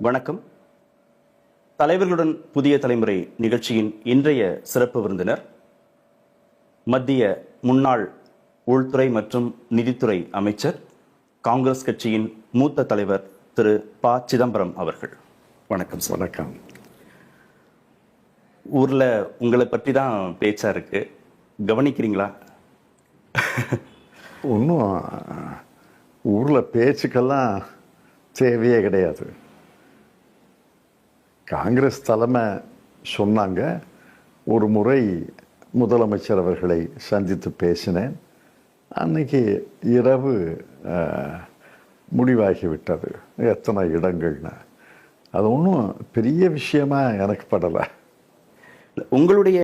வணக்கம். தலைவர்களுடன் புதிய தலைமுறை நிகழ்ச்சியின் இன்றைய சிறப்பு விருந்தினர் மத்திய முன்னாள் உள்துறை மற்றும் நிதித்துறை அமைச்சர், காங்கிரஸ் கட்சியின் மூத்த தலைவர் திரு ப. சிதம்பரம் அவர்கள். வணக்கம் சார். வணக்கம். ஊர்ல உங்களை பற்றி தான் பேச்சா இருக்கு, கவனிக்கிறீங்களா? ஒன்றும் ஊரில் பேச்சுக்கெல்லாம் தேவையே கிடையாது. காங்கிரஸ் தலைமை சொன்னாங்க, ஒரு முறை முதலமைச்சர் அவர்களை சந்தித்து பேசினேன். அன்னைக்கு இரவு முடிவாகிவிட்டது எத்தனை இடங்கள்னு. அது ஒன்றும் பெரிய விஷயமா எனக்கு படலை. உங்களுடைய